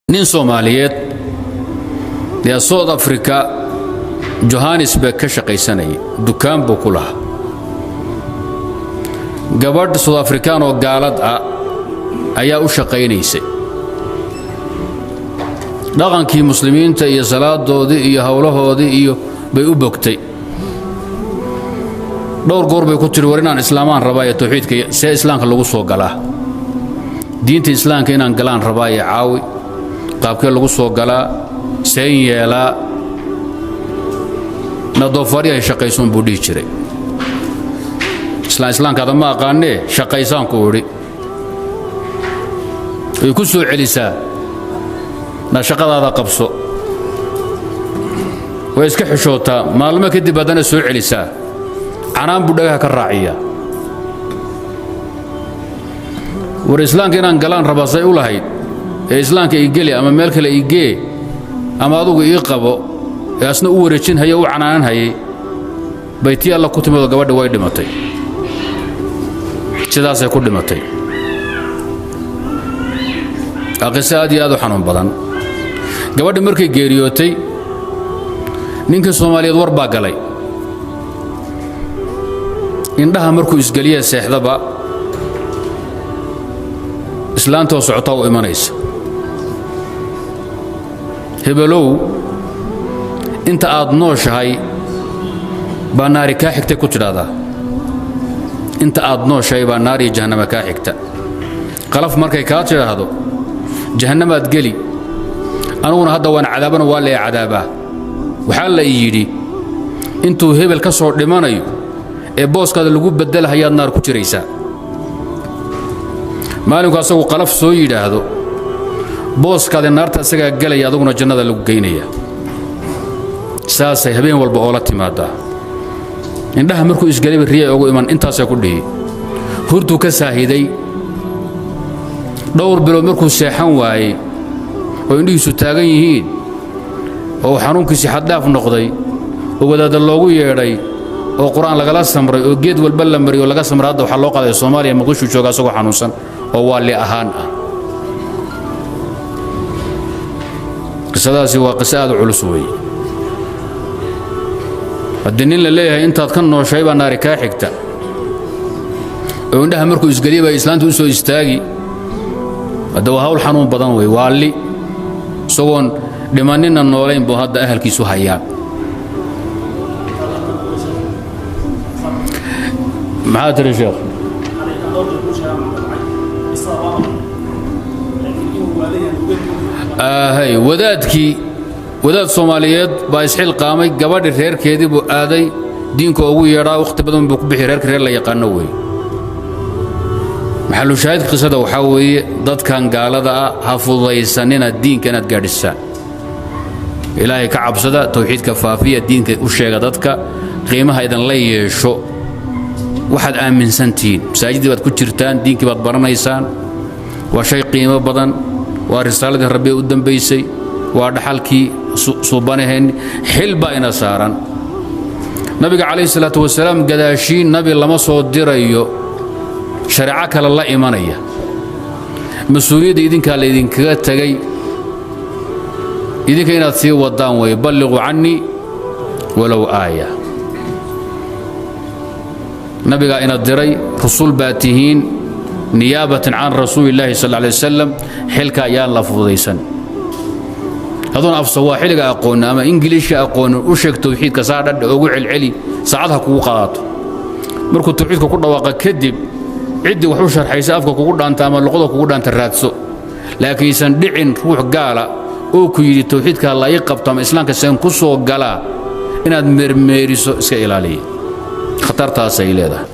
nin Soomaaliyeed ee South Africa Johannesburg ka shaqaysanay dukaan buu ku lahaa gabadh South African oo gaalad ah ayaa u shaqaynaysay dhaqankii muslimiinta iyo salaadoodii iyo hawlahoodii iyo bay u bogtay dhowr goor bay ku tiri war inaan islaamaan rabaa ee tawxiidka see islaamka lagu soo galaa diinta islaamka inaan galaan rabaa ee caawi qaabkee lagu soo galaa seen yeelaa nadoofari ay shaqaysoon buu dhihi jiray islaamkaada ma aqaanee shaqaysaan ku udhi way ku soo celisaa na shaqadaada qabso way iska xishootaa maalmo kadib haddana soo celisaa canaan buu dhagaha ka raaciya war islaamka inaan galaan rabaa say u lahayd ee islaamka ii geli ama meel kale ii gee ama adugu ii qabo ee asna u wareejin haya u canaanan hayay baytii alla ku timid oo gabadha way dhimatay sidaasay ku dhimatay aqisa aad iyo aad u xanuun badan gabadha markay geeriyootay ninka Soomaaliyeed war baa galay indhaha markuu isgaliya seexdaba islaantoo socota u imanaysa hebelow inta aad nooshahay baa naari kaa xigtay ku tidhaahdaa inta aad nooshahay baa naari jahannama kaa xigta qalaf markay kaa tidhaahdo jahannamaad geli anuguna hadda waan cadaabana waa lee cadaabaa waxaa la yidhi intuu hebel ka soo dhimanayo ee booskaada lagu bedelahayaad naar ku jiraysaa maalinku asagu qalaf soo yidhaahdo booskaada naarta isagaa gelaya aduguna jannada lagu geynaya saasay habeen walba oo la timaadaa indhaha markuu isgalay riyaa ugu iman intaasay ku dhihi hurdu ka saahiday dhowr bilood markuu seexan waayey oo indhihiisu taagan yihiin oo xanuunkiisii xaddaaf noqday oo wadaadda loogu yeedhay oo qur'aan lagala samray oo geed walba la mariyo laga samray hadda waxaa loo qaaday Soomaaliya Muqdisho jooga asagoo xanuunsan oo waali ahaan ah qisadaasi waa qisa aad u culus weeye haddii nin la leeyahay intaad ka nooshay baa naari kaa xigta oo indhaha markuu isgaliya baa islaanta u soo istaagi hadda waa hawl xanuun badan weeye waali isagoon dhimanina noolayn buu hadda ahalkiisu hayaa maxaa tiri sheekh wadaad Soomaaliyeed baa isxil qaamay gabadhi reerkeedii buu aaday diinka ugu yeedhaa waqti badan buu ku bixi reer la yaqaano weeye maxallu shaahid qisada waxaa weeye dadkan gaalada ah ha fududaysanina diinka inaad gaadhisaan ilaahay ka cabsada tawxiidka faafiya diinka u sheega dadka qiimaha idan la yeesho waxaad aaminsantiin masaajidii baad ku jirtaan diinkii baad baranaysaan waa shay qiimo badan waa risaaladii rabbi u dambaysay waa dhaxalkii suubanaheen xilba ina saaran nabiga calayhi salaatu wasalaam gadaashiin nabi lama soo dirayo shariico kale la imanaya mas-uuliyadda idinkaa la idinkaga tagay idinka inaad sii wadaan way balliqu cannii walow aaya nabiga ina diray rasuul baa tihiin niyaabatan can rasuulillaahi sal alla alay wasalam xilka ayaan la fududaysan adoon af sawaaxiliga aqoon ama ingiliishka aqoon u sheeg tawxiidka saa dhadha ugu celceli saacadaha kugu qaadato markuu tawxiidka ku dhawaaqa kadib ciddii wax u sharxaysa afka kugu dhaanta ama luqada kugu dhaanta raadso laakiin isan dhicin ruux gaala oo ku yidhi tawxiidka la ii qabto ama islaamka seen ku soo galaa inaad mermeeriso iska ilaaliya khatartaas ay leedahay